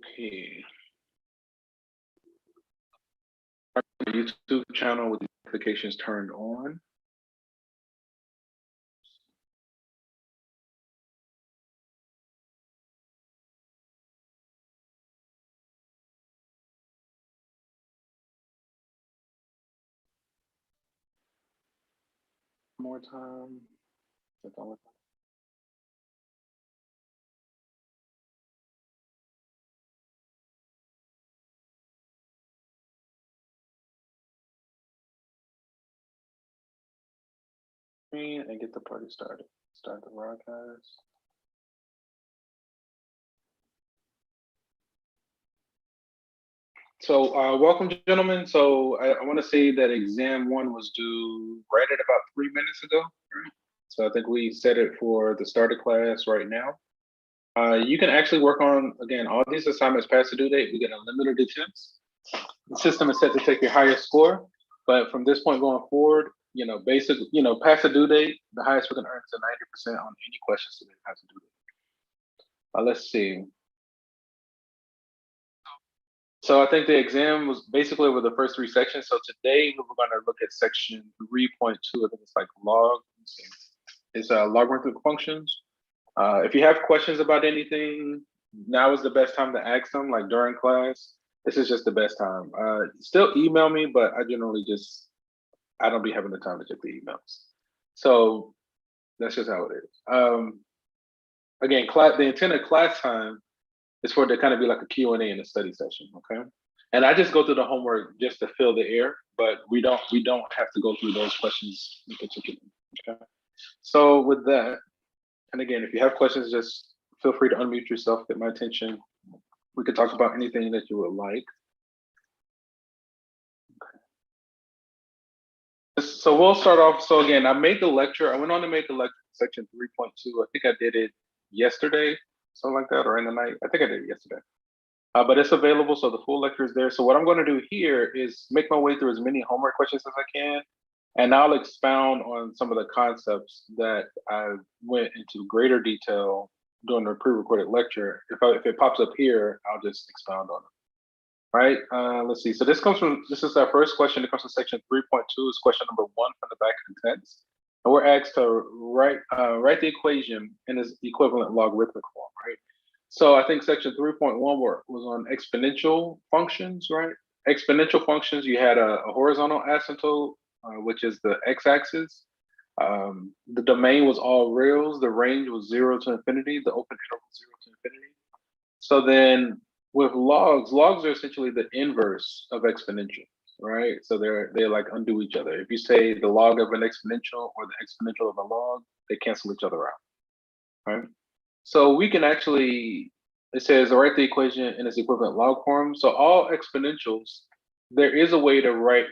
Okay. The YouTube channel with notifications turned on. More time. And get the party started. Start the broadcast. So welcome, gentlemen. So I want to say that exam 1 was due right at about 3 minutes ago. Right? So I think we set it for the start of class right now. You can actually work on, again, all these assignments past the due date. We get unlimited attempts. The system is set to take your highest score, but from this point going forward, past the due date, the highest we can earn is a 90% on any questions that have to do with it. Let's see. So I think the exam was basically over the first 3 sections. So today we're going to look at section 3.2. I think it's like log. It's logarithmic functions. If you have questions about anything, now is the best time to ask them, like during class. This is just the best time. Still email me, but I generally I don't be having the time to check the emails. So that's just how it is. Again, the intent of class time is for it to kind of be like a Q&A in a study session, okay? And I just go through the homework just to fill the air, but we don't have to go through those questions in particular, okay? So with that, and again, if you have questions, just feel free to unmute yourself, get my attention. We could talk about anything that you would like. Okay. So we'll start off. So again, I made the lecture. I went on to make the lecture section 3.2. I think I did it yesterday, something like that, or in the night. I think I did it yesterday. But it's available, so the full lecture is there. So what I'm going to do here is make my way through as many homework questions as I can, and I'll expound on some of the concepts that I went into greater detail during the pre-recorded lecture. If it pops up here, I'll just expound on it. Right? Let's see. So this is our first question. It comes from section 3.2. It's question number 1 from the back of the text. And we're asked to write the equation in its equivalent logarithmic form, right? So I think section 3.1 was on exponential functions, right? Exponential functions, you had a horizontal asymptote, which is the x-axis. The domain was all reals. The range was 0 to infinity. The open interval 0 to infinity. So then with logs are essentially the inverse of exponential, right? So they like undo each other. If you say the log of an exponential or the exponential of a log, they cancel each other out, right? So we can actually, it says write the equation in its equivalent log form. So all exponentials, there is a way to write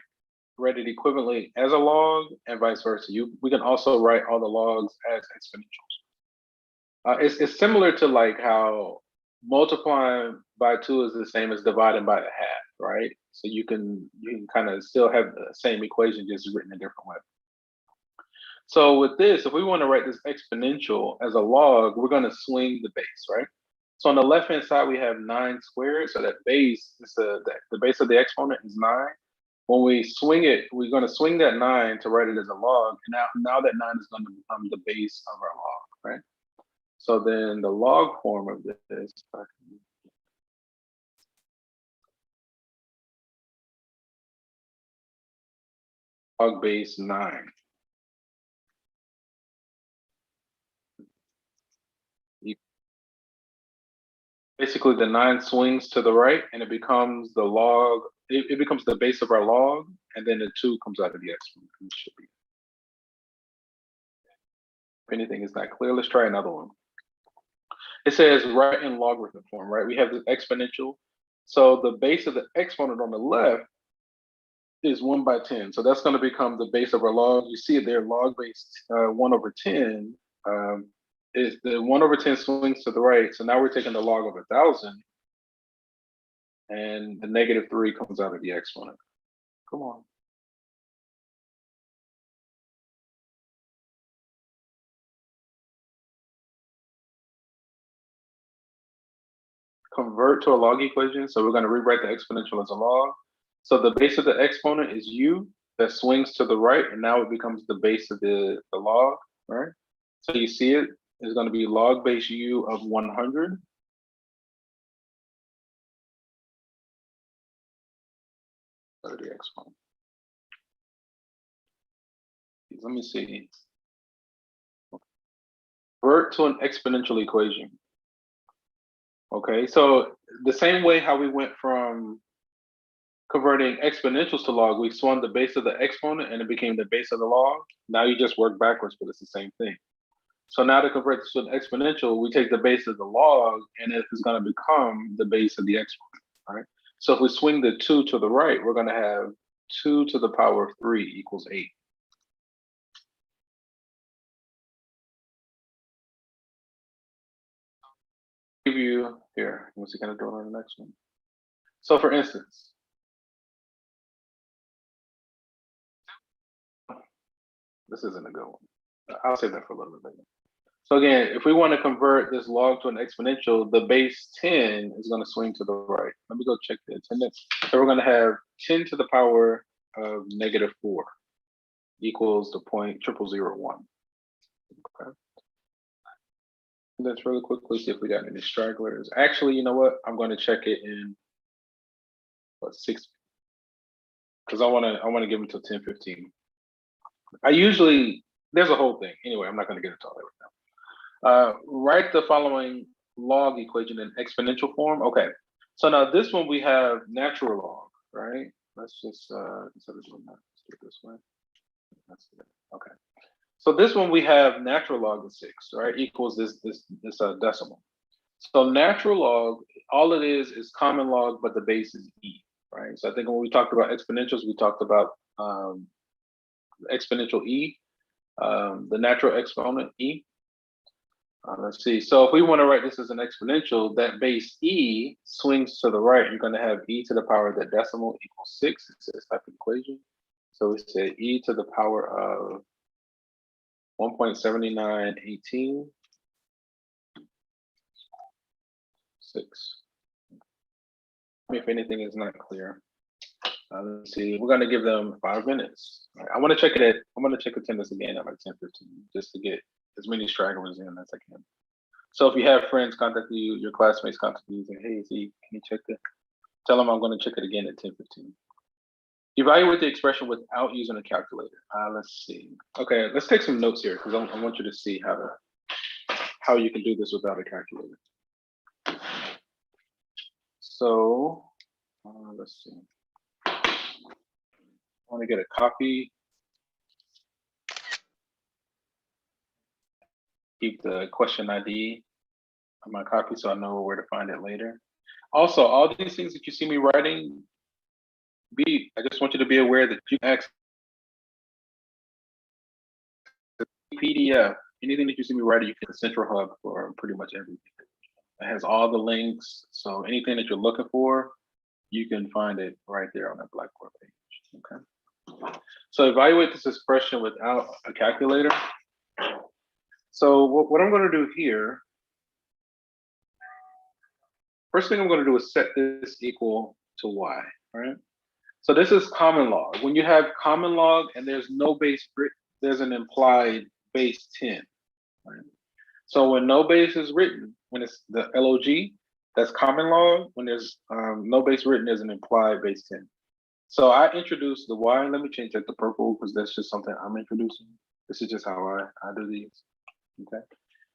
it equivalently as a log and vice versa. We can also write all the logs as exponentials. It's similar to like how multiplying by 2 is the same as dividing by a half, right? So you can kind of still have the same equation, just written a different way. So with this, if we want to write this exponential as a log, we're going to swing the base, right? So on the left-hand side, we have 9 squared. So that base is the base of the exponent is 9. When we swing it, we're going to swing that 9 to write it as a log. And now that 9 is going to become the base of our log, right? So then the log form of this, log base 9. Basically, the 9 swings to the right, and it becomes the log. It becomes the base of our log, and then the 2 comes out of the exponent. It should be. If anything is not clear, let's try another one. It says write in logarithmic form, right? We have this exponential. So the base of the exponent on the left is 1 by 10. So that's going to become the base of our log. You see it there, log base 1 over 10. Is the 1 over 10 swings to the right. So now we're taking the log of 1,000. And the -3 comes out of the exponent. Come on. convert to a log equation. So we're going to rewrite the exponential as a log. So the base of the exponent is u that swings to the right, and now it becomes the base of the log, right? So you see it is going to be log base u of 100. So the exponent. Let me see. Convert to an exponential equation. Okay, so the same way how we went from converting exponentials to log, we swung the base of the exponent and it became the base of the log. Now you just work backwards, but it's the same thing. So now to convert this to an exponential, we take the base of the log and it is going to become the base of the exponent, right? So if we swing the 2 to the right, we're going to have 2 to the power of 3 equals 8. Give you here, let's see, kind of do it on the next one. So for instance, this isn't a good one. I'll save that for a little bit later. So again, if we want to convert this log to an exponential, the base 10 is going to swing to the right. Let me go check the attendance. So we're going to have 10 to the power of -4 equals the 0.0001. Okay. Let's really quickly see if we got any stragglers. Actually, you know what? I'm going to check it in 6, because I want to give them till 10:15. I usually, there's a whole thing. Anyway, I'm not going to get into all that right now. Write the following log equation in exponential form. Okay, so now this one we have natural log, right? Let's just instead of doing that, let's do it this way. That's it. Okay, so this one we have natural log of 6, right? Equals this decimal. So natural log, all it is common log, but the base is e, right? So I think when we talked about exponentials, we talked about exponential e, the natural exponent e. Let's see. So if we want to write this as an exponential, that base e swings to the right. You're going to have e to the power of the decimal equals 6. It's this type of equation. So we say e to the power of 1.7918. 6. If anything is not clear, let's see. We're going to give them 5 minutes. Right. I'm going to check attendance again at like 10:15, just to get as many stragglers in as I can. So if you have friends contact you, your classmates contact you, say, hey, Z, can you check it? Tell them I'm going to check it again at 10:15. Evaluate the expression without using a calculator. Let's see. Okay, let's take some notes here because I want you to see how you can do this without a calculator. So let's see. I want to get a copy. Keep the question ID on my copy so I know where to find it later. Also, all these things that you see me writing, I just want you to be aware that you can access the PDF. Anything that you see me writing, you can Central Hub for pretty much everything. It has all the links. So anything that you're looking for, you can find it right there on that Blackboard page. Okay. So evaluate this expression without a calculator. So what I'm going to do here, first thing I'm going to do is set this equal to y, right? So this is common log. When you have common log and there's no base, there's an implied base 10, right? So when no base is written, when it's the log, that's common log. When there's no base written, there's an implied base 10. So I introduced the y. Let me change that to purple because that's just something I'm introducing. This is just how I do these. Okay.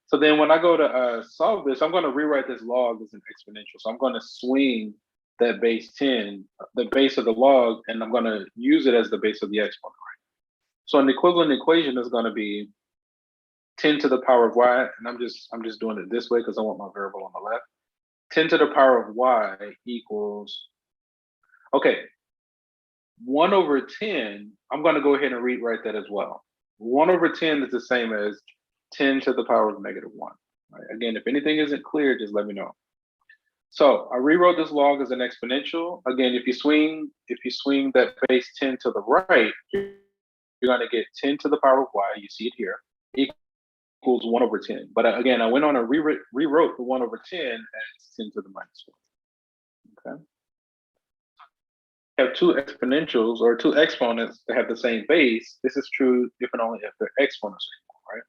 So then when I go to solve this, I'm going to rewrite this log as an exponential. So I'm going to swing that base 10, the base of the log, and I'm going to use it as the base of the exponent, right? So an equivalent equation is going to be 10 to the power of y, and I'm just doing it this way because I want my variable on the left. 10 to the power of y equals, okay, 1 over 10, I'm going to go ahead and rewrite that as well. 1 over 10 is the same as 10 to the power of -1. Right? Again, if anything isn't clear, just let me know. So I rewrote this log as an exponential. Again, if you swing that base 10 to the right, you're going to get 10 to the power of y. You see it here, equals 1 over 10. But again, I went on and rewrote the 1 over 10 as 10 to the minus 1. Okay. Have two exponentials or two exponents that have the same base. This is true if and only if their exponents are equal, right?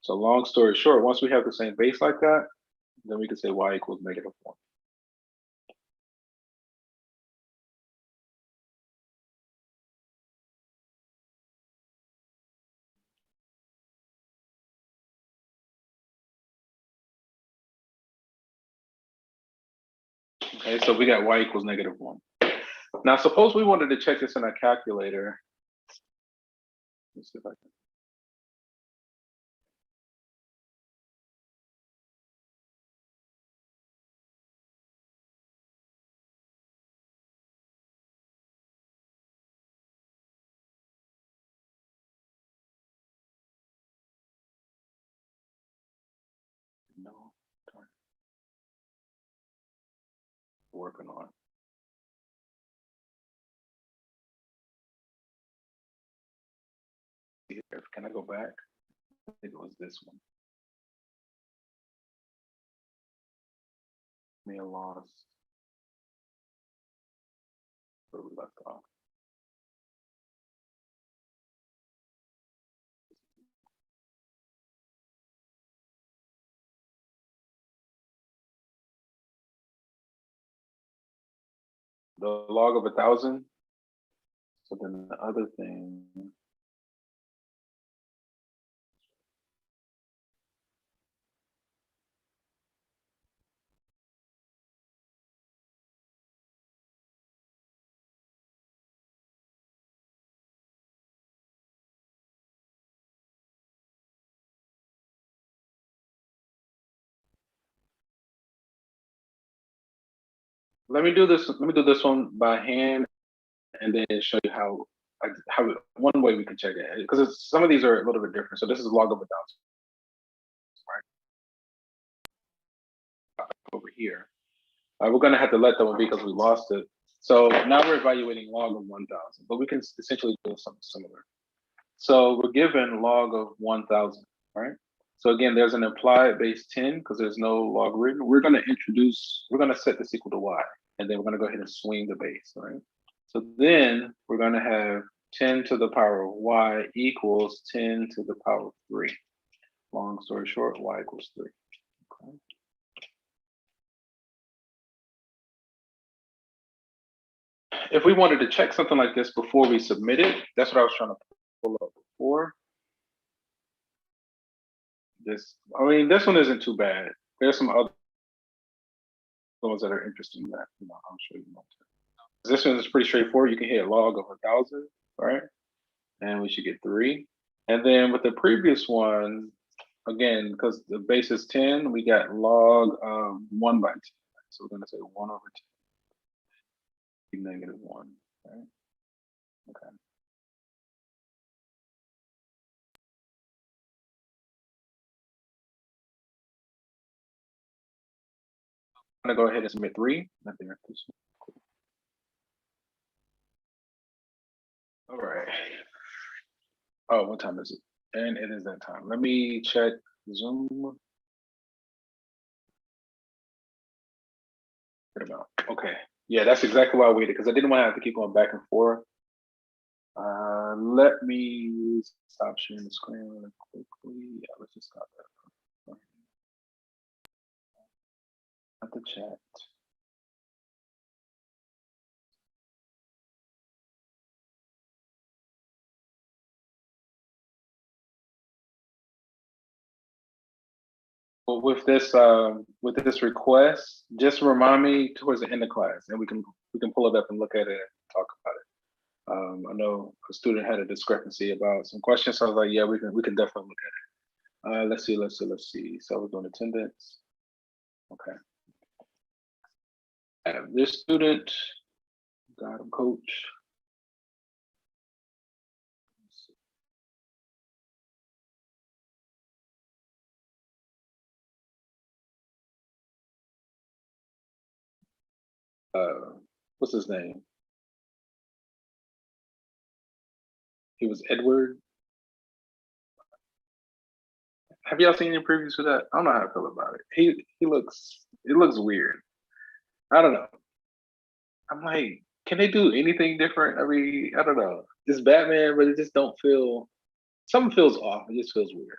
So long story short, once we have the same base like that, then we can say y equals -1. Okay, so we got y equals -1. Now, suppose we wanted to check this in a calculator. Let's see if I can. No, darn. Working on. Can I go back? I think it was this one. Me a loss. Where we left off. The log of 1,000. So then the other thing. Let me do this. Let me do this one by hand, and then show you how one way we can check it, because some of these are a little bit different. So this is log of 1,000, right? Over here, we're going to have to let that one be because we lost it. So now we're evaluating log of 1,000, but we can essentially do something similar. So we're given log of 1,000, right? So again, there's an implied base 10 because there's no logarithm. We're going to set this equal to y, and then we're going to go ahead and swing the base, right? So then we're going to have 10 to the power of y equals 10 to the power of 3. Long story short, y equals 3. Okay. If we wanted to check something like this before we submit it, that's what I was trying to pull up before. This one isn't too bad. There's some other ones that are interesting that I'll show you more. This one is pretty straightforward. You can hit log of 1,000, right? And we should get 3. And then with the previous one, again, because the base is 10, we got log of 1 by 10. So we're going to say 1 over 10, -1, right? Okay. I'm going to go ahead and submit 3. Cool. All right. Oh, what time is it? And it is that time. Let me check Zoom. Okay. Yeah, that's exactly why I waited, because I didn't want to have to keep going back and forth. Let me stop sharing the screen really quickly. Yeah, let's just stop that. Not the chat. Well, with this request, just remind me towards the end of class, and we can pull it up and look at it and talk about it. I know a student had a discrepancy about some questions, so I was like, yeah, we can definitely look at it. Let's see. So we're doing attendance. Okay. I have this student, got him, coach. What's his name? He was Edward. Have y'all seen any previews for that? I don't know how I feel about it. It looks weird. I don't know. I'm like, can they do anything different? I mean, I don't know. It's Batman, but it just don't feel. Something feels off. It just feels weird.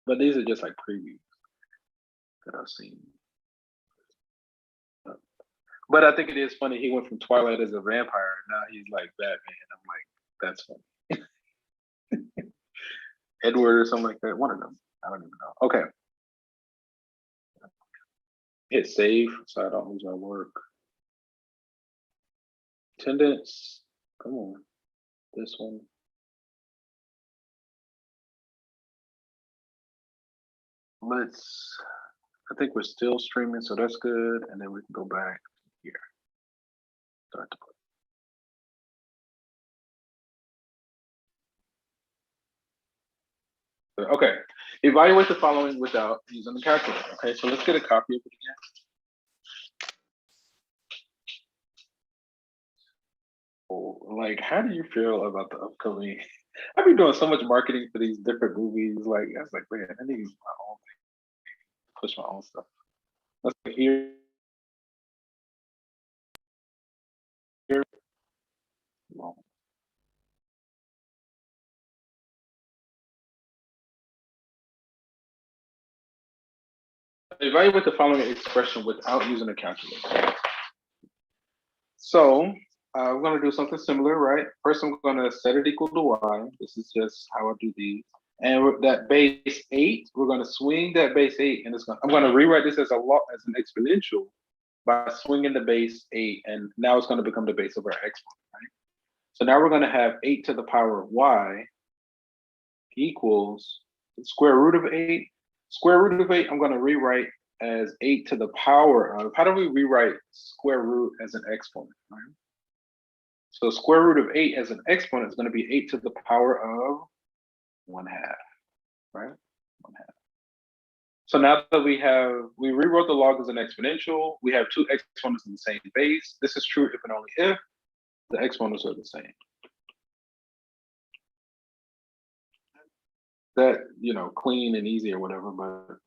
But these are just like previews that I've seen. But I think it is funny. He went from Twilight as a vampire. Now he's like Batman. I'm like, that's funny. Edward or something like that. One of them. I don't even know. Okay. Hit save so I don't lose my work. Attendance. Come on. This one. I think we're still streaming, so that's good. And then we can go back here. Start to play. Okay. Evaluate the following without using the calculator. Okay, so let's get a copy of it again. Oh, like, how do you feel about the upcoming? I've been doing so much marketing for these different movies. Like, I was like, man, I need my own thing, push my own stuff. Let's here. Evaluate the following expression without using a calculator. So we're going to do something similar, right? First, I'm going to set it equal to y. This is just how I do these. And that base 8, we're going to swing that base 8, and I'm going to rewrite this as an exponential by swinging the base 8, and now it's going to become the base of our exponent, right? So now we're going to have 8 to the power of y equals the square root of 8. Square root of 8, I'm going to rewrite as 8 to the power of, how do we rewrite square root as an exponent, right? So square root of 8 as an exponent is going to be 8 to the power of 1/2, right? 1/2. So now that we rewrote the log as an exponential, we have two exponents in the same base. This is true if and only if the exponents are the same. That, clean and easy or whatever, but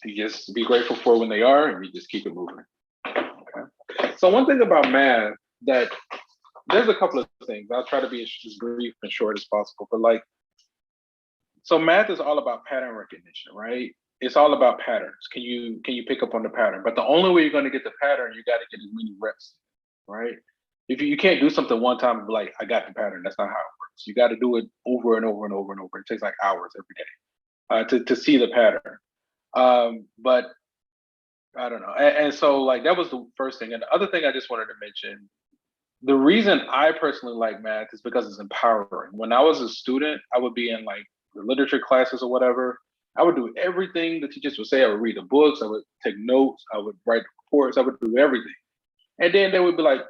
you just be grateful for when they are, and you just keep it moving. Okay. So one thing about math that there's a couple of things. I'll try to be as brief and short as possible, but so math is all about pattern recognition, right? It's all about patterns. Can you pick up on the pattern? But the only way you're going to get the pattern, you got to get as many reps, right? If you can't do something one time and be like, I got the pattern. That's not how it works. You got to do it over and over and over and over. It takes like hours every day to see the pattern. But I don't know. And so that was the first thing. And the other thing I just wanted to mention, the reason I personally like math is because it's empowering. When I was a student, I would be in the literature classes or whatever. I would do everything the teachers would say. I would read the books. I would take notes. I would write reports. I would do everything. And then they would be like,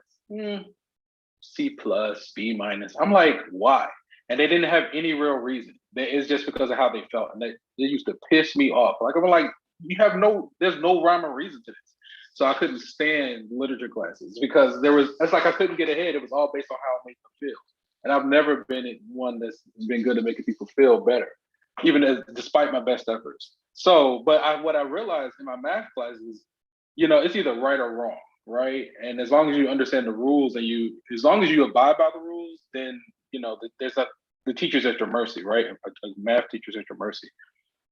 C plus, B minus. I'm like, why? And they didn't have any real reason. It's just because of how they felt. And they used to piss me off. I'm like, there's no rhyme or reason to this. So I couldn't stand literature classes because it's like I couldn't get ahead. It was all based on how it made them feel. And I've never been one that's been good at making people feel better, despite my best efforts. So, but what I realized in my math classes, it's either right or wrong, right? And as long as you understand the rules and as long as you abide by the rules, then, the teacher's at your mercy, right? A math teacher's at your mercy.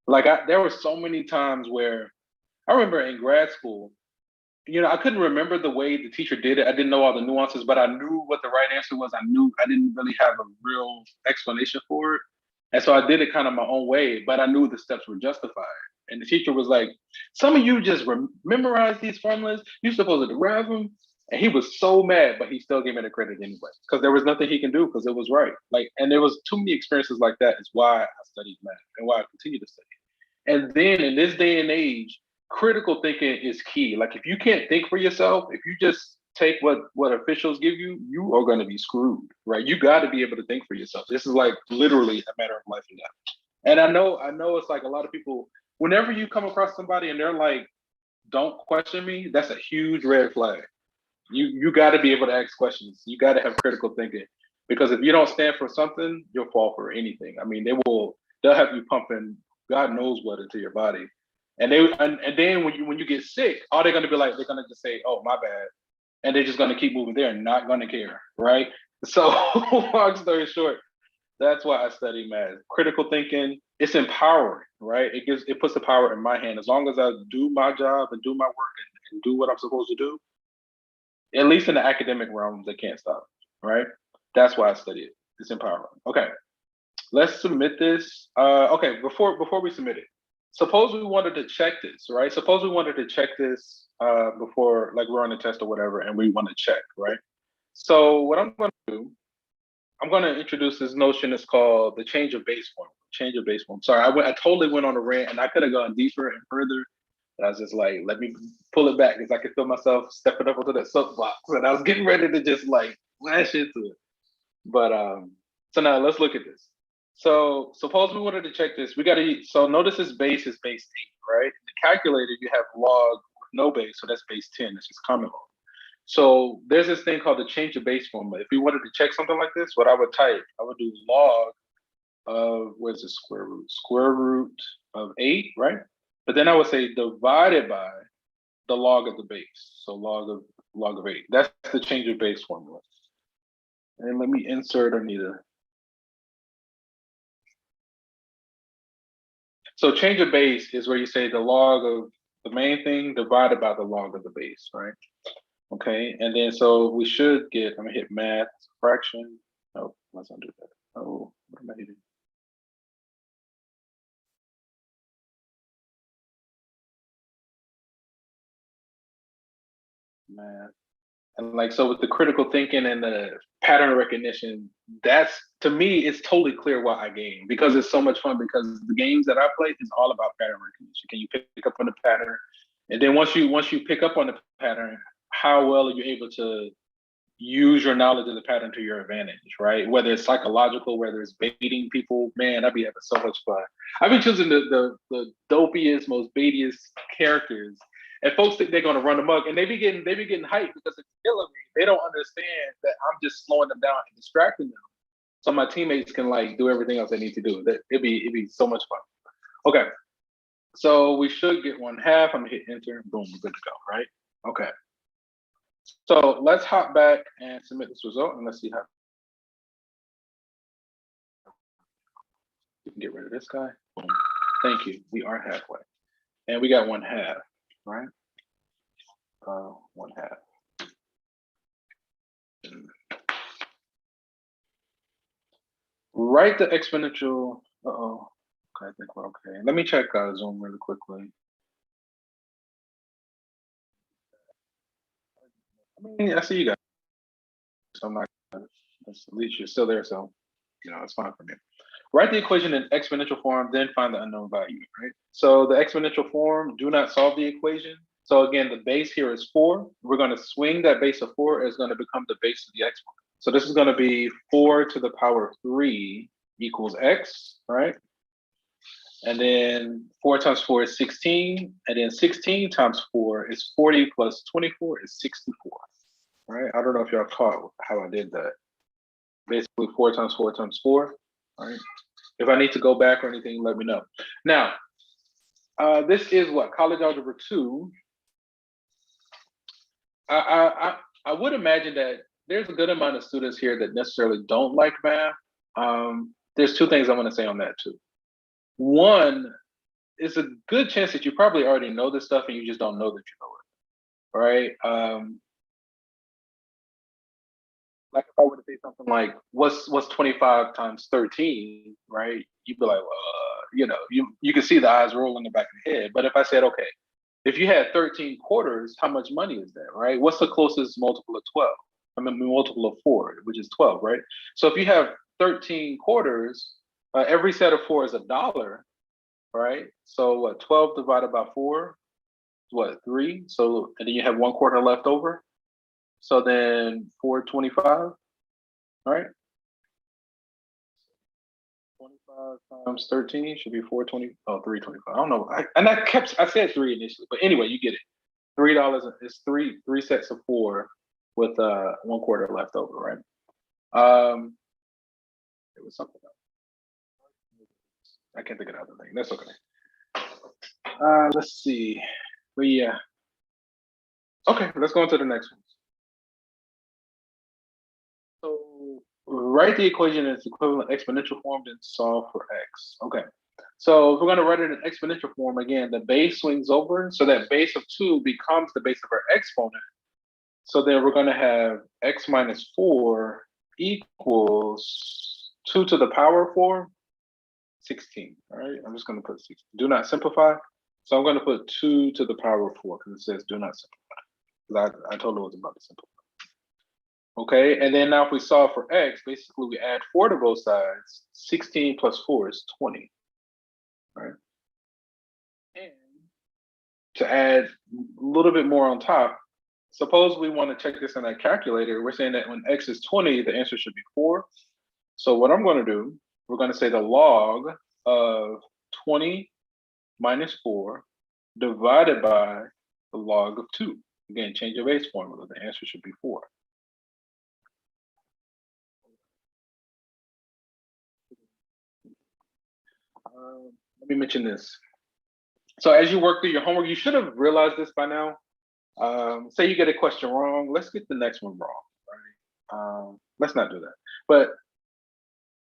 There were so many times where I remember in grad school, I couldn't remember the way the teacher did it. I didn't know all the nuances, but I knew what the right answer was. I knew I didn't really have a real explanation for it. And so I did it kind of my own way, but I knew the steps were justified. And the teacher was like, some of you just memorize these formulas. You're supposed to derive them. And he was so mad, but he still gave me the credit anyway, because there was nothing he can do because it was right. And there was too many experiences like that is why I studied math and why I continue to study. And then in this day and age, critical thinking is key. If you can't think for yourself, if you just take what officials give you, you are going to be screwed, right? You got to be able to think for yourself. This is literally a matter of life and death. And I know it's a lot of people, whenever you come across somebody and they're like, don't question me, that's a huge red flag. You got to be able to ask questions. You got to have critical thinking, because if you don't stand for something, you'll fall for anything. I mean, they'll have you pumping God knows what into your body. And then when you get sick, all they're gonna be like, they're gonna just say, oh, my bad. And they're just gonna keep moving. They're not gonna care, right? So long story short, that's why I study math. Critical thinking, it's empowering, right? It puts the power in my hand. As long as I do my job and do my work and do what I'm supposed to do, at least in the academic realm, they can't stop, right? That's why I study it. It's empowering. Okay, let's submit this. Okay, before we submit it, suppose we wanted to check this, right? Suppose we wanted to check this before, like we're on a test or whatever, and we want to check, right? So what I'm going to do, I'm going to introduce this notion. It's called the change of base form. Change of base form. Sorry, I totally went on a rant, and I could have gone deeper and further. And I was just like, let me pull it back because I could feel myself stepping up onto that soapbox, and I was getting ready to just like flash into it. But so now let's look at this. So suppose we wanted to check this. We got to, so notice this base is base 8, right? In the calculator, you have log with no base, so that's base 10. It's just common log. So there's this thing called the change of base formula. If we wanted to check something like this, what I would type, I would do log of, where's the square root? Square root of 8, right? But then I would say divided by the log of the base. So log of 8. That's the change of base formula. And let me insert Anita. So change of base is where you say the log of the main thing divided by the log of the base, right? Okay, and then so we should get, I'm gonna hit math, fraction. Oh, let's undo that. Oh, what am I hitting? Math. And like, so with the critical thinking and the pattern recognition, that's, to me, it's totally clear why I game, because it's so much fun, because the games that I play is all about pattern recognition. Can you pick up on the pattern? And then once you pick up on the pattern, how well are you able to use your knowledge of the pattern to your advantage, right? Whether it's psychological, whether it's baiting people, man, I'd be having so much fun. I've been choosing the dopiest, most baitiest characters, and folks think they're gonna run amok, and they be getting hyped because it's killing me. They don't understand that I'm just slowing them down and distracting them, so my teammates can like do everything else they need to do. It'd be so much fun. Okay, so we should get 1/2. I'm gonna hit enter. Boom, we're good to go, right? Okay. So let's hop back and submit this result, and let's see how we can get rid of this guy. Boom. Thank you. We are halfway. And we got 1/2, right? 1/2. Write the exponential. Uh-oh. Okay, I think we're okay. Let me check Zoom really quickly. I mean, I see you guys. So I'm not, at least you're still there, so it's fine for me. Write the equation in exponential form, then find the unknown value, right? So the exponential form, do not solve the equation. So again, the base here is 4. We're going to swing that base of 4. It's going to become the base of the exponent. So this is going to be 4 to the power 3 equals x, right? And then 4 times 4 is 16. And then 16 times 4 is 40 plus 24 is 64, right? I don't know if y'all caught how I did that. Basically 4 times 4 times 4, right? If I need to go back or anything, let me know. Now, this is what, College Algebra 2. I would imagine that there's a good amount of students here that necessarily don't like math. There's 2 things I want to say on that too. One, it's a good chance that you probably already know this stuff and you just don't know that you know it, right? Like if I were to say something like, what's 25 times 13, right? You'd be like, well, you can see the eyes rolling in the back of the head. But if I said, okay, if you had 13 quarters, how much money is that, right? What's the closest multiple of 12? I mean, multiple of 4, which is 12, right? So if you have 13 quarters, every set of 4 is $1, right? So what, 12 divided by 4 is what, 3? So, and then you have 1 quarter left over. So then 425, right? 25 times 13 should be 420. Oh, 325. I don't know. I said 3 initially, but anyway, you get it. $3 is three sets of 4 with 1 quarter left over, right? It was something else. I can't think of another thing. That's okay. Let's see. But yeah. Okay, let's go on to the next one. So write the equation in its equivalent exponential form, then solve for x. Okay. So if we're going to write it in exponential form, again, the base swings over. So that base of 2 becomes the base of our exponent. So then we're going to have x minus 4 equals 2 to the power of 4, 16. All right, I'm just going to put 16. Do not simplify. So I'm going to put 2 to the power of 4 because it says do not simplify. I told it was about to simplify. Okay, and then now if we solve for x, basically we add 4 to both sides. 16 plus 4 is 20. Right? And to add a little bit more on top, suppose we want to check this in a calculator. We're saying that when x is 20, the answer should be 4. So what I'm going to do, we're going to say the log of 20 minus 4 divided by the log of 2. Again, change your base formula. The answer should be 4. Let me mention this. So as you work through your homework, you should have realized this by now. Say you get a question wrong, let's get the next one wrong, right? Let's not do that. But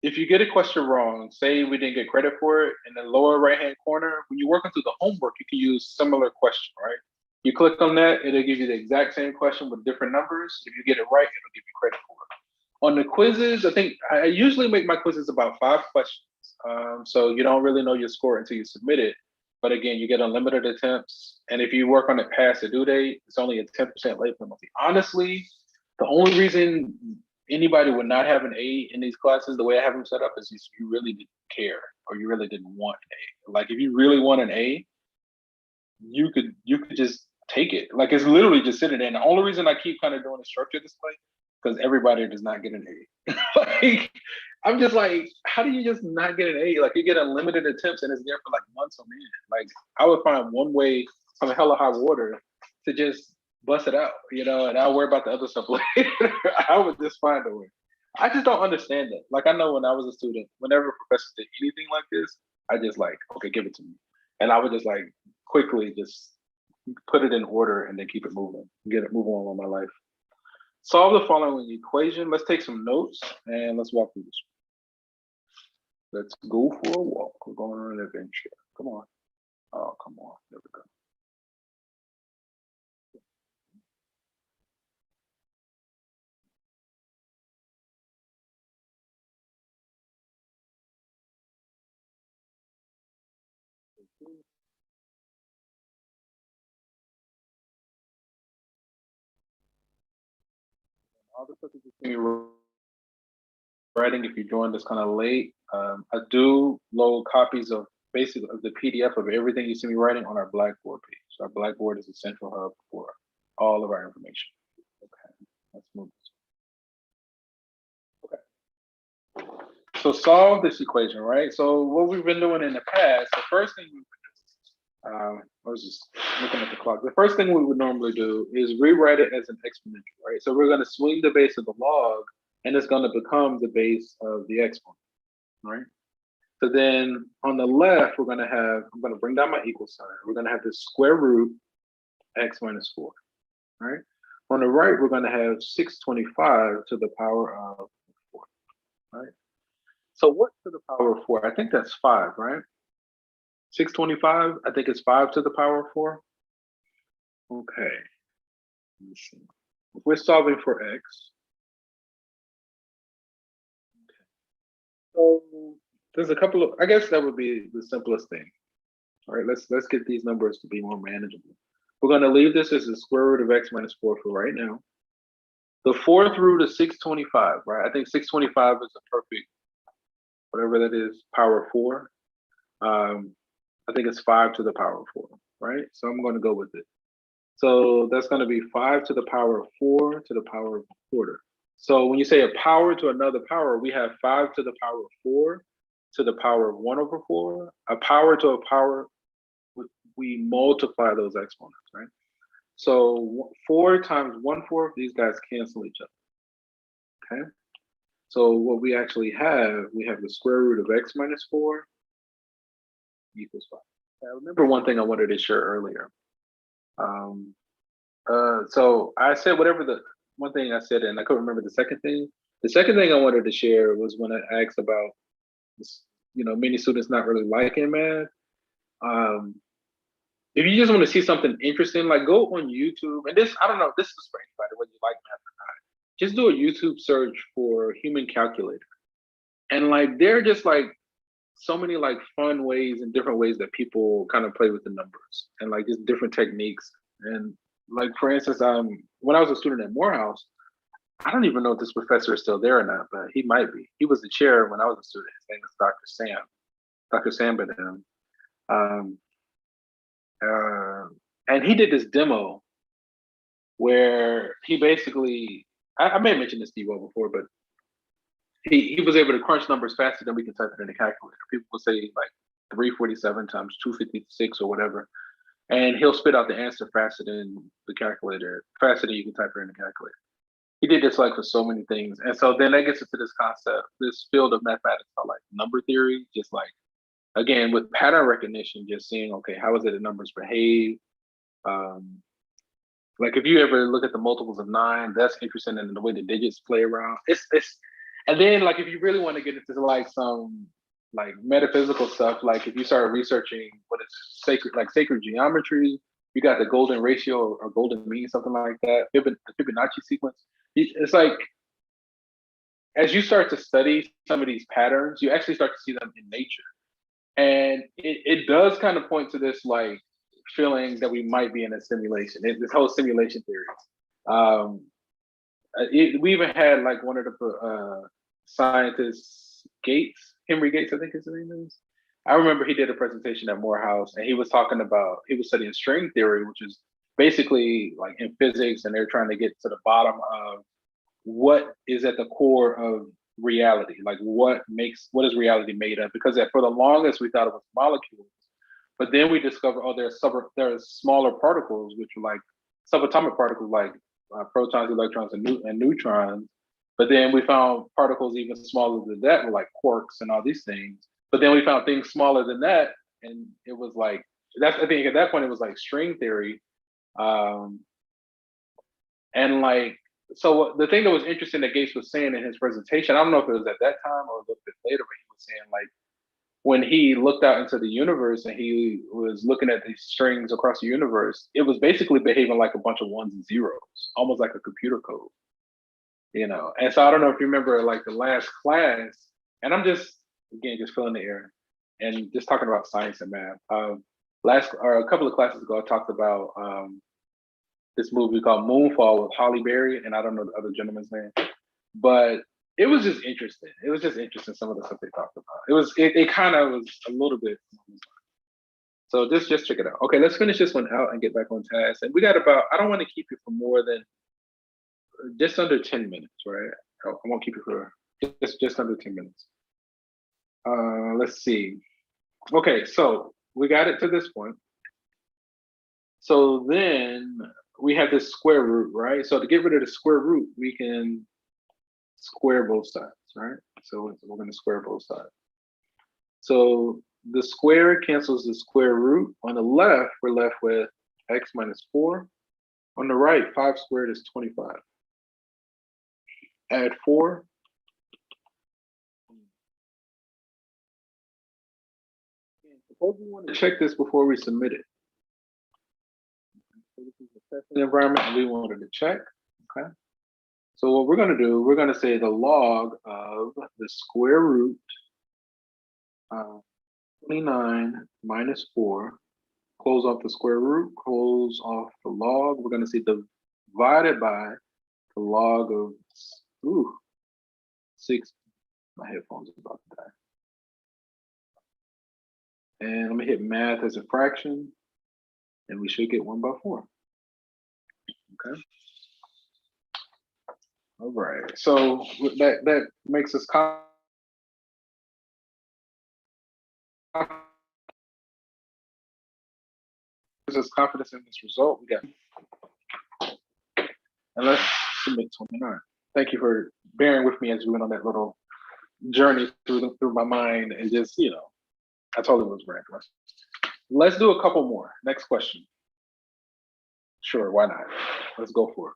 if you get a question wrong, say we didn't get credit for it, in the lower right-hand corner, when you're working through the homework, you can use similar question, right? You click on that, it'll give you the exact same question with different numbers. If you get it right, it'll give you credit for it. On the quizzes, I think I usually make my quizzes about 5 questions. So you don't really know your score until you submit it. But again, you get unlimited attempts. And if you work on it past the due date, it's only a 10% late penalty. Honestly, the only reason anybody would not have an A in these classes, the way I have them set up, is you really didn't care or you really didn't want an A. Like if you really want an A, you could just take it. Like it's literally just sitting there. And the only reason I keep kind of doing a structure this way, because everybody does not get an A. Like I'm just like, how do you just not get an A? Like you get unlimited attempts and it's there for like months on end. Like I would find one way from hell or high water to just bust it out, and I'll worry about the other stuff later. I would just find a way. I just don't understand that. Like I know when I was a student, whenever professors did anything like this, I just like, okay, give it to me. And I would just like quickly just put it in order and then keep it moving, get it move on with my life. Solve the following equation. Let's take some notes and let's walk through this. Let's go for a walk. We're going on an adventure. Come on. Oh, come on. There we go. All the stuff that you see me writing, if you joined us kind of late, I do load copies of basically of the PDF of everything you see me writing on our Blackboard page. So our Blackboard is a central hub for all of our information. Okay, let's move this. Okay. So solve this equation, right? So what we've been doing in the past, the first thing we would do, I was just looking at the clock. The first thing we would normally do is rewrite it as an exponential, right? So we're going to swing the base of the log, and it's going to become the base of the exponent, right? So then on the left, we're going to have, I'm going to bring down my equal sign. We're going to have the square root x minus 4, right? On the right, we're going to have 625 to the power of 4, right? So what to the power of 4? I think that's 5, right? 625, I think it's 5 to the power of 4. Okay. Let me see. If we're solving for x, okay. So there's a couple of, I guess that would be the simplest thing. All right, let's get these numbers to be more manageable. We're going to leave this as the square root of x minus 4 for right now. The 4th root is 625, right? I think 625 is a perfect, whatever that is, power of 4. I think it's 5 to the power of 4, right? So I'm going to go with it. So that's going to be 5 to the power of 4 to the power of a quarter. So when you say a power to another power, we have 5 to the power of 4 to the power of 1 over 4. A power to a power, we multiply those exponents, right? So 4 times 1/4, these guys cancel each other, okay? So what we actually have, we have the square root of x minus 4 equals 5. I remember one thing I wanted to share earlier. So I said whatever the one thing I said, and I couldn't remember the second thing. The second thing I wanted to share was when I asked about, many students not really liking math. If you just want to see something interesting, like go on YouTube, and this, I don't know, this is for anybody, whether you like math or not. Just do a YouTube search for human calculator. And like, they're just like so many like fun ways and different ways that people kind of play with the numbers and like just different techniques. And like, for instance, when I was a student at Morehouse, I don't even know if this professor is still there or not, but he might be. He was the chair when I was a student. His name is Dr. Sam Benham. And he did this demo where he basically, I may have mentioned this to you all before, but he was able to crunch numbers faster than we can type it in a calculator. People will say like 347 times 256 or whatever, and he'll spit out the answer faster than the calculator, faster than you can type it in the calculator. He did this like for so many things. And so then that gets into this concept, this field of mathematics called like number theory, just like, again, with pattern recognition, just seeing, okay, how is it that numbers behave? Like if you ever look at the multiples of 9, that's interesting in the way the digits play around. And then like, if you really want to get into like some like metaphysical stuff, like if you start researching what is sacred geometry, you got the golden ratio or golden mean, something like that, the Fibonacci sequence. It's like, as you start to study some of these patterns, you actually start to see them in nature. And it does kind of point to this like feeling that we might be in a simulation, this whole simulation theory. We even had like one of the scientists, Henry Gates, I think his name is. I remember he did a presentation at Morehouse, and he was studying string theory, which is basically like in physics, and they're trying to get to the bottom of what is at the core of reality, like what is reality made of? Because for the longest we thought it was molecules, but then we discovered, there's smaller particles, which are like subatomic particles, like protons, electrons, and neutrons. But then we found particles even smaller than that, like quarks and all these things. But then we found things smaller than that, and it was like, I think at that point it was like string theory. And like, so the thing that was interesting that Gates was saying in his presentation, I don't know if it was at that time or a little bit later, but he was saying like, when he looked out into the universe and he was looking at these strings across the universe, it was basically behaving like a bunch of ones and zeros, almost like a computer code, And so I don't know if you remember like the last class, and I'm just filling the air and just talking about science and math. A couple of classes ago, I talked about this movie called Moonfall with Halle Berry, and I don't know the other gentleman's name, but it was just interesting. It was just interesting, some of the stuff they talked about. It kind of was a little bit. So just check it out. Okay, let's finish this one out and get back on task. And we got I don't want to keep you for more than just under 10 minutes, right? I won't keep you for just under 10 minutes. Let's see. Okay, so we got it to this point. So then we have this square root, right? So to get rid of the square root, we can square both sides, right? So we're going to square both sides. So the square cancels the square root. On the left, we're left with x minus 4. On the right, 5 squared is 25. Add 4. Suppose we want to check this before we submit it. So this is a testing environment, and we wanted to check, okay? So what we're going to do, we're going to say the log of the square root 29 minus 4, close off the square root, close off the log. We're going to say divided by the log of 6. My headphones are about to die. And I'm going to hit math as a fraction, and we should get 1 by 4. Okay. All right. So that makes us confidence in this result. We got, and let's submit 29. Thank you for bearing with me as we went on that little journey through my mind, and just I totally was randomized. Let's do a couple more. Next question. Sure, why not? Let's go for it.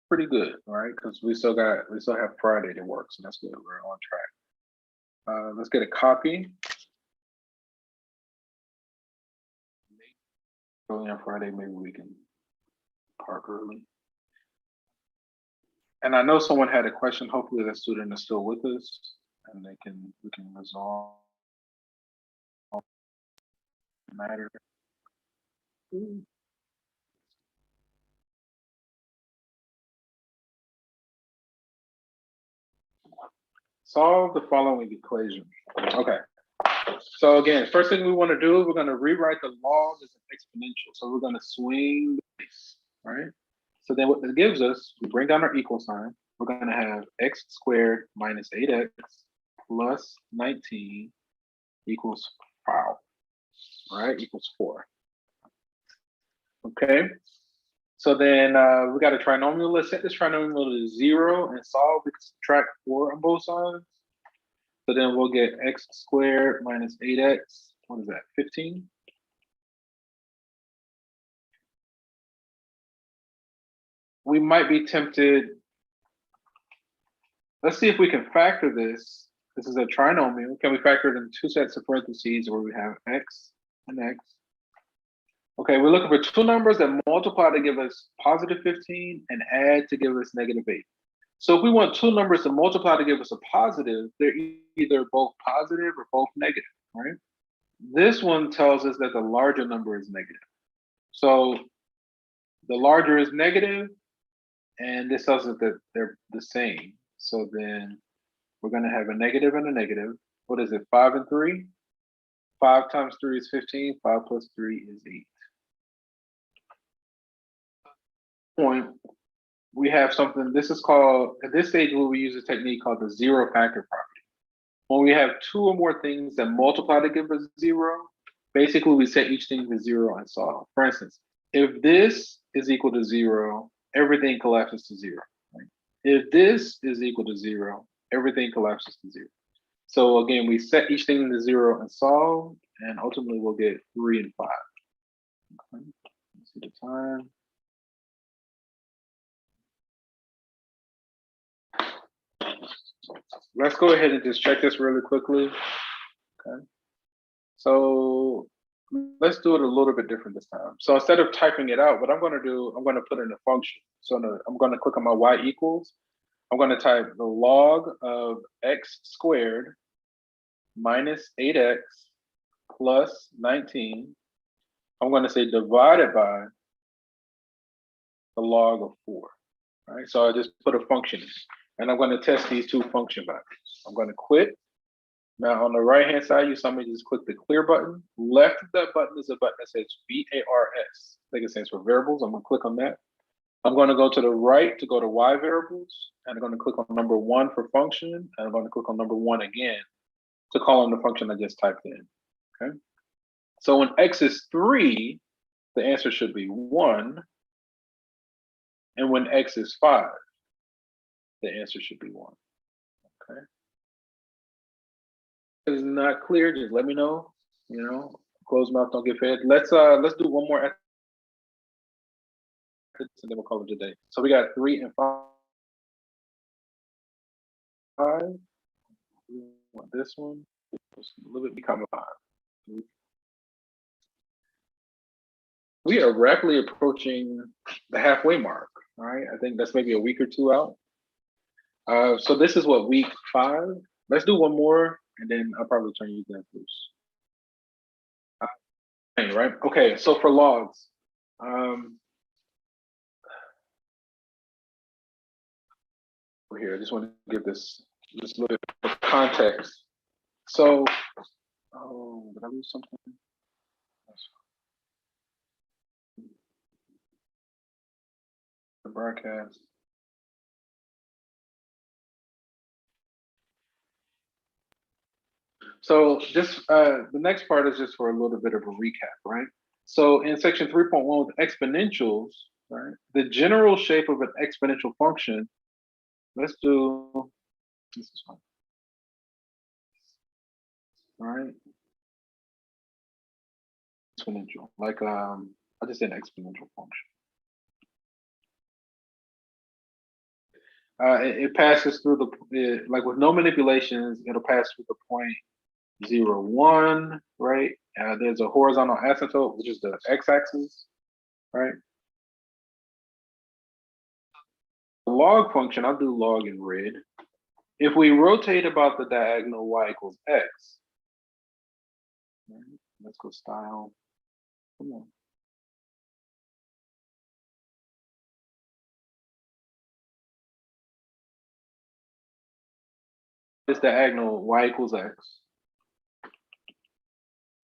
Pretty good, all right? Because we still have Friday to work, so that's good. We're on track. Let's get a copy. Early on Friday, maybe we can park early. And I know someone had a question. Hopefully, the student is still with us, and we can resolve the matter. Solve the following equation. Okay. So again, first thing we want to do, we're going to rewrite the log as an exponential. So we're going to swing the base, all right? So then what this gives us, we bring down our equal sign. We're going to have x squared minus 8x plus 19 equals 5, right? Equals 4. Okay. So then we got a trinomial. Let's set this trinomial to 0 and solve. We can subtract 4 on both sides. So then we'll get x squared minus 8x. What is that? 15. We might be tempted. Let's see if we can factor this. This is a trinomial. Can we factor it in 2 sets of parentheses where we have x and x? Okay, we're looking for 2 numbers that multiply to give us positive 15 and add to give us negative 8. So if we want 2 numbers to multiply to give us a positive, they're either both positive or both negative, right? This one tells us that the larger number is negative. So the larger is negative, and this tells us that they're the same. So then we're going to have a negative and a negative. What is it, 5 and 3? 5 times 3 is 15. 5 plus 3 is 8. Point. We have something, this is called, at this stage, we use a technique called the zero factor property. When we have 2 or more things that multiply to give us 0, basically we set each thing to 0 and solve. For instance, if this is equal to 0, everything collapses to 0. Right? If this is equal to 0, everything collapses to 0. So again, we set each thing to 0 and solve, and ultimately we'll get 3 and 5. Okay. Let's see the time. Let's go ahead and just check this really quickly. Okay. So let's do it a little bit different this time. So instead of typing it out, what I'm going to do, I'm going to put in a function. So I'm going to click on my y equals. I'm going to type the log of x squared minus 8x plus 19. I'm going to say divided by the log of 4. All right. So I just put a function in. And I'm going to test these 2 function values. I'm going to quit. Now on the right-hand side, you saw me just click the clear button. Left of that button is a button that says VARS. I think it stands for variables. I'm going to click on that. I'm going to go to the right to go to Y variables. And I'm going to click on number 1 for function. And I'm going to click on number 1 again to call on the function I just typed in. Okay. So when X is 3, the answer should be 1. And when X is 5, the answer should be 1. Okay. If it's not clear, just let me know. You know, closed mouth don't get fed. Let's do one more and then we'll call it a day. So we got 3 and 5. We want this one. Just a little bit become a 5. We are rapidly approaching the halfway mark. All right, I think that's maybe a week or 2 out. So this is what, week 5. Let's do one more, and then I'll probably turn you guys loose. Right. Okay. So for logs, here, I just want to give this just a little bit of context. So, oh, did I lose something? The broadcast. So just the next part is just for a little bit of a recap, right? So in section 3.1 with exponentials, right? The general shape of an exponential function. Let's do this is fine. All right. Exponential, like I just said exponential function. It passes through like with no manipulations, it'll pass through the point 0, 1, right? There's a horizontal asymptote, which is the x-axis, right? The log function, I'll do log in red. If we rotate about the diagonal y equals x, right? Let's go style. Come on. This diagonal y equals x.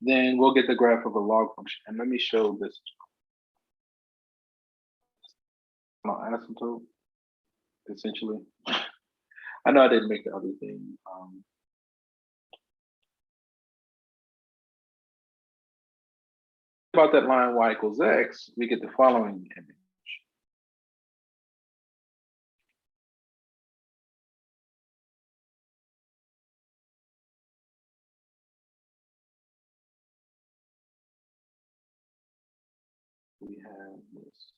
Then we'll get the graph of a log function. And let me show this. Asymptote, essentially. I know I didn't make the other thing. About that line y equals x, we get the following image. We have this.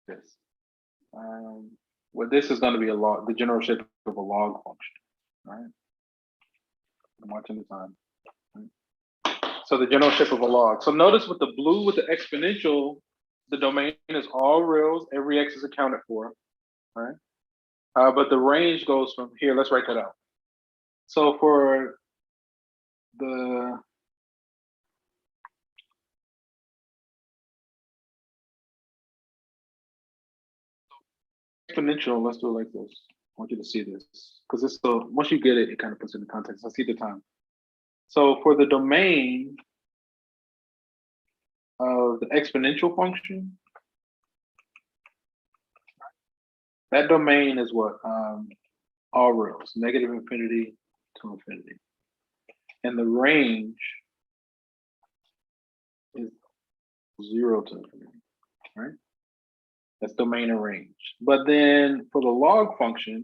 This. Well, this is going to be a log, the general shape of a log function, right? I'm watching the time. Right? So the general shape of a log. So notice with the blue, with the exponential, the domain is all reals. Every x is accounted for, right? But the range goes from here. Let's write that out. So for the exponential, let's do it like this. I want you to see this because it's so once you get it, it kind of puts it in context. I see the time. So for the domain of the exponential function, that domain is what? All reals, negative infinity to infinity. And the range is 0 to infinity, right? That's domain and range. But then for the log function,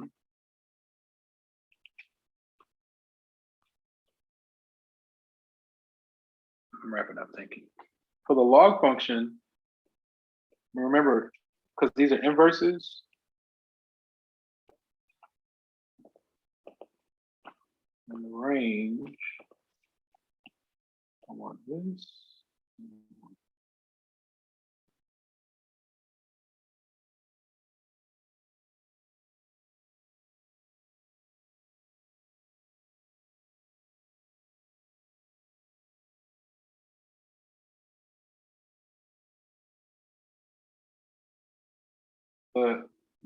I'm wrapping up thinking. For the log function, remember, because these are inverses, and the range, I want this.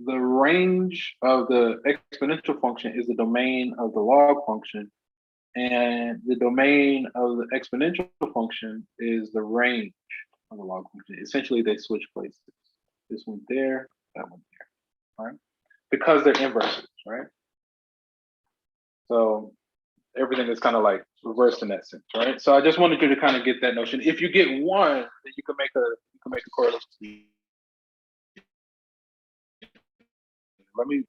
The range of the exponential function is the domain of the log function, and the domain of the exponential function is the range of the log function. Essentially, they switch places. This one there, that one there, right? Because they're inverses, right? So everything is kind of like reversed in that sense, right? So I just wanted you to kind of get that notion. If you get one, then you can make a correlation. Let me.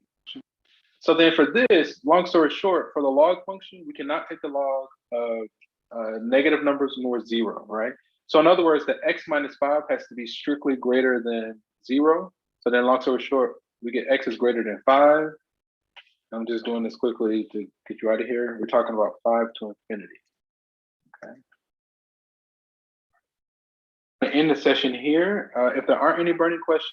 So then for this, long story short, for the log function, we cannot take the log of negative numbers nor 0, right? So in other words, the x minus 5 has to be strictly greater than 0. So then long story short, we get x is greater than 5. I'm just doing this quickly to get you out of here. We're talking about 5 to infinity. Okay. To end the session here. If there aren't any burning questions,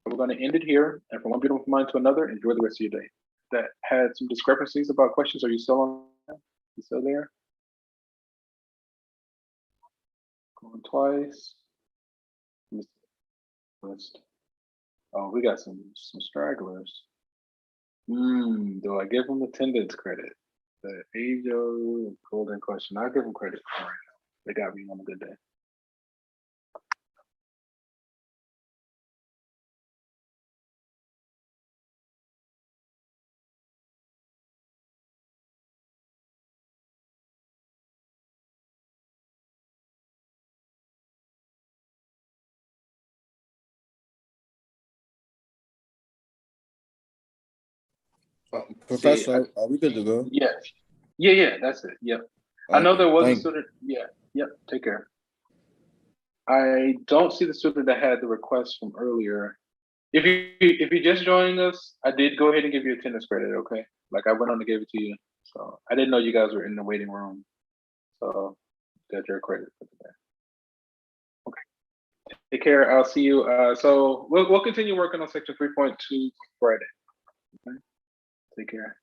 we're going to end it here. And from one beautiful mind to another, enjoy the rest of your day. That had some discrepancies about questions. Are you still on? You still there? Going twice. List. Oh, we got some stragglers. Do I give them attendance credit? The age of golden question. I'll give them credit for right now. They got me on a good day. Professor, are we good to go? Yeah, that's it. Yep. Okay, I know there was a thank you. student. Yeah, yep. Take care. I don't see the student that had the request from earlier. If you just joining us, I did go ahead and give you attendance credit. Okay, like I went on to give it to you. So I didn't know you guys were in the waiting room. So got your credit for today. Okay. Take care. I'll see you. So we'll continue working on section 3.2 Friday. Okay. Take care.